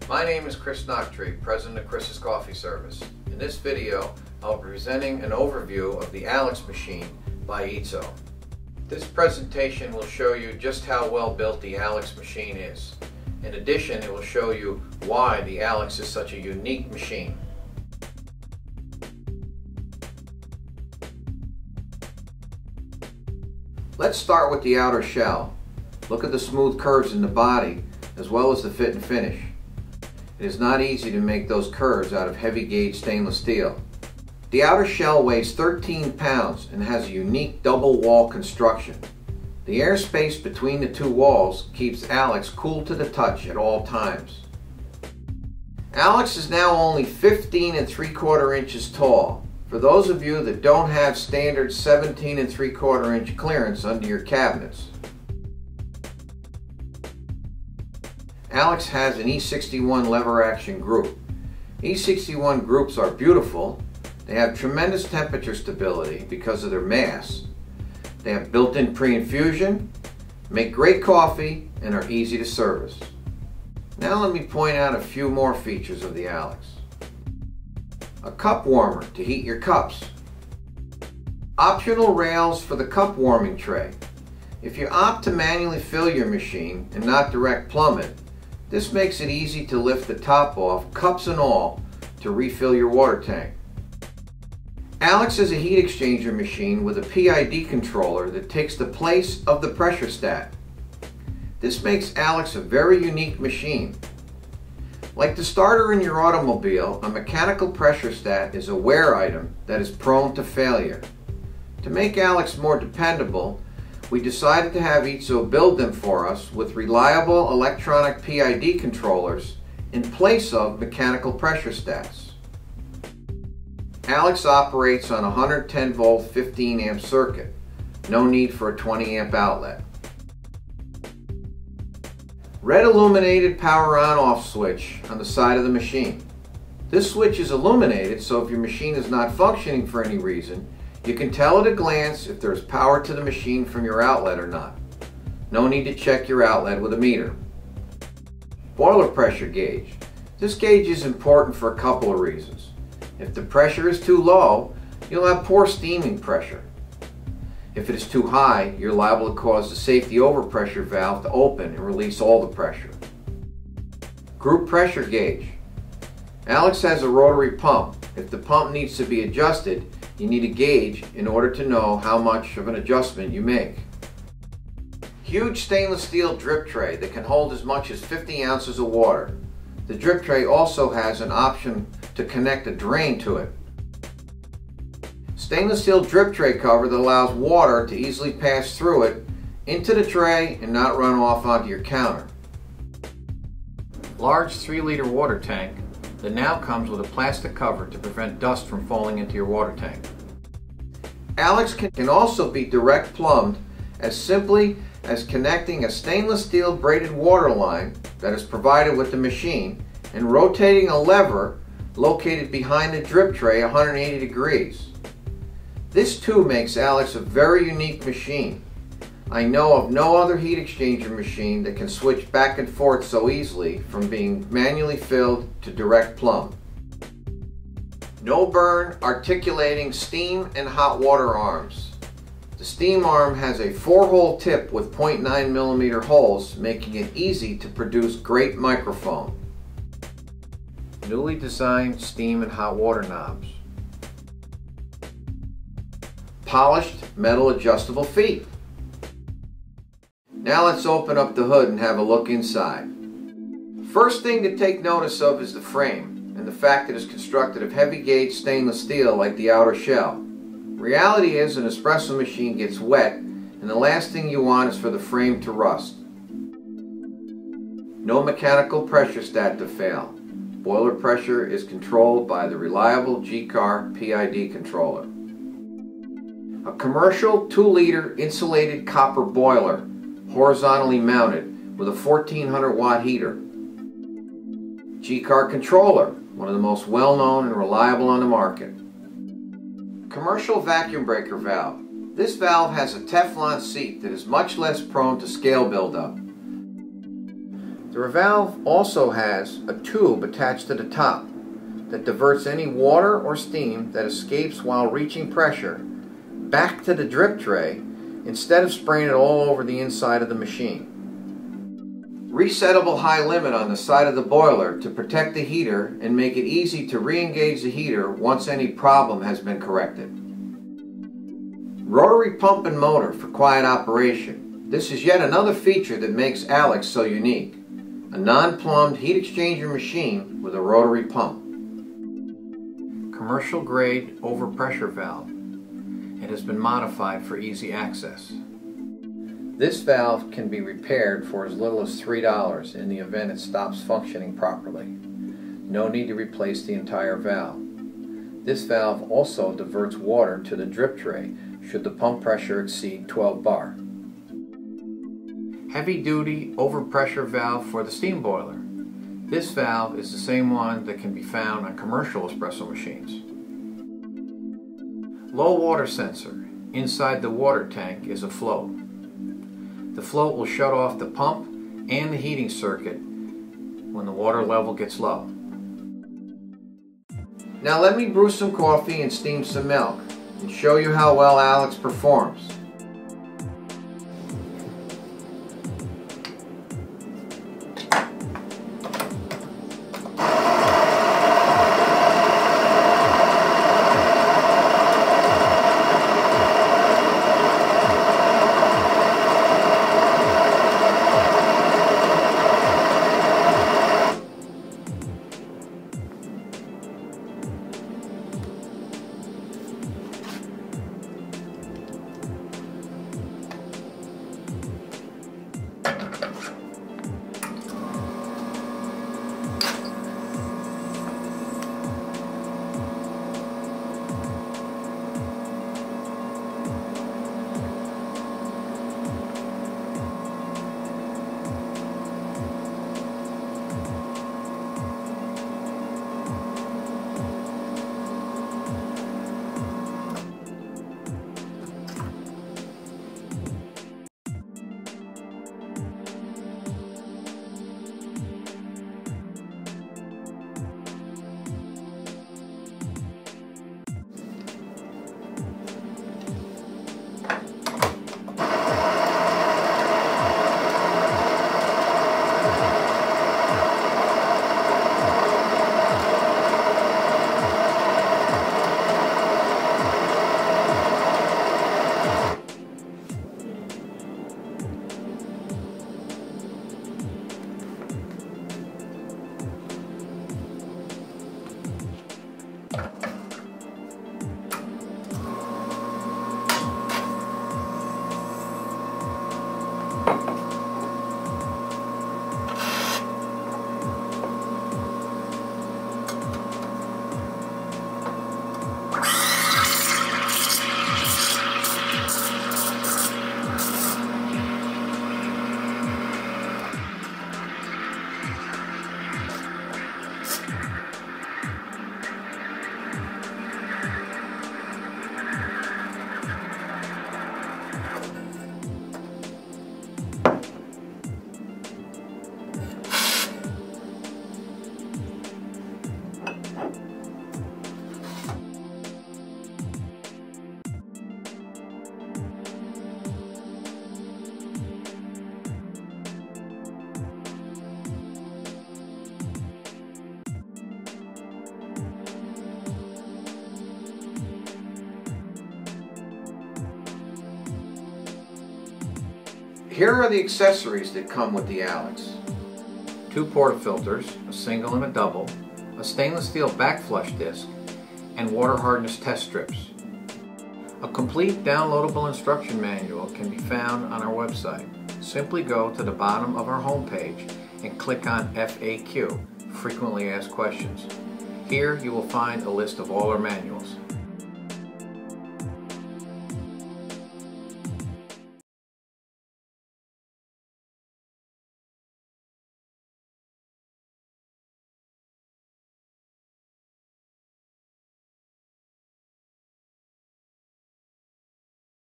My name is Chris Nachtrieb, President of Chris's Coffee Service. In this video, I'll be presenting an overview of the Alex machine by Izzo. This presentation will show you just how well built the Alex machine is. In addition, it will show you why the Alex is such a unique machine. Let's start with the outer shell. Look at the smooth curves in the body as well as the fit and finish. It is not easy to make those curves out of heavy gauge stainless steel. The outer shell weighs 13 pounds and has a unique double wall construction. The airspace between the two walls keeps Alex cool to the touch at all times. Alex is now only 15 3/4 inches tall. For those of you that don't have standard 17 3/4 inch clearance under your cabinets. Alex has an E61 lever action group. E61 groups are beautiful. They have tremendous temperature stability because of their mass. They have built-in pre-infusion, make great coffee, and are easy to service. Now let me point out a few more features of the Alex. A cup warmer to heat your cups. Optional rails for the cup warming tray. If you opt to manually fill your machine and not direct plumb it, this makes it easy to lift the top off, cups and all, to refill your water tank. Alex is a heat exchanger machine with a PID controller that takes the place of the pressure stat. This makes Alex a very unique machine. Like the starter in your automobile, a mechanical pressure stat is a wear item that is prone to failure. To make Alex more dependable, we decided to have Izzo build them for us with reliable electronic PID controllers in place of mechanical pressure stats. Alex operates on a 110 volt 15 amp circuit. No need for a 20 amp outlet. Red illuminated power on off switch on the side of the machine. This switch is illuminated, so if your machine is not functioning for any reason, you can tell at a glance if there is power to the machine from your outlet or not. No need to check your outlet with a meter. Boiler pressure gauge. This gauge is important for a couple of reasons. If the pressure is too low, you'll have poor steaming pressure. If it is too high, you're liable to cause the safety overpressure valve to open and release all the pressure. Group pressure gauge. Alex has a rotary pump. If the pump needs to be adjusted, you need a gauge in order to know how much of an adjustment you make. Huge stainless steel drip tray that can hold as much as 50 ounces of water. The drip tray also has an option to connect a drain to it. Stainless steel drip tray cover that allows water to easily pass through it into the tray and not run off onto your counter. Large 3-liter water tank that now comes with a plastic cover to prevent dust from falling into your water tank. Alex can also be direct plumbed as simply as connecting a stainless steel braided water line that is provided with the machine and rotating a lever located behind the drip tray 180 degrees. This too makes Alex a very unique machine. I know of no other heat exchanger machine that can switch back and forth so easily from being manually filled to direct plumb. No burn articulating steam and hot water arms. The steam arm has a 4-hole tip with 0.9 millimeter holes, making it easy to produce great microfoam. Newly designed steam and hot water knobs. Polished metal adjustable feet. Now let's open up the hood and have a look inside. First thing to take notice of is the frame and the fact that it's constructed of heavy gauge stainless steel like the outer shell. Reality is an espresso machine gets wet and the last thing you want is for the frame to rust. No mechanical pressure stat to fail. Boiler pressure is controlled by the reliable G-Car PID controller. A commercial 2-liter insulated copper boiler, horizontally mounted with a 1400 watt heater. G-Car controller, one of the most well-known and reliable on the market. Commercial vacuum breaker valve. This valve has a Teflon seat that is much less prone to scale buildup. The The valve also has a tube attached to the top that diverts any water or steam that escapes while reaching pressure back to the drip tray instead of spraying it all over the inside of the machine. Resettable high limit on the side of the boiler to protect the heater and make it easy to re-engage the heater once any problem has been corrected. Rotary pump and motor for quiet operation. This is yet another feature that makes Alex so unique. A non-plumbed heat exchanger machine with a rotary pump. Commercial grade overpressure valve. It has been modified for easy access. This valve can be repaired for as little as $3 in the event it stops functioning properly. No need to replace the entire valve. This valve also diverts water to the drip tray should the pump pressure exceed 12 bar. Heavy duty overpressure valve for the steam boiler. This valve is the same one that can be found on commercial espresso machines. Low water sensor. Inside the water tank is a float. The float will shut off the pump and the heating circuit when the water level gets low. Now let me brew some coffee and steam some milk and show you how well Alex performs. Here are the accessories that come with the Alex. 2 portafilters, a single and a double, a stainless steel back flush disc, and water hardness test strips. A complete downloadable instruction manual can be found on our website. Simply go to the bottom of our homepage and click on FAQ, Frequently Asked Questions. Here you will find a list of all our manuals.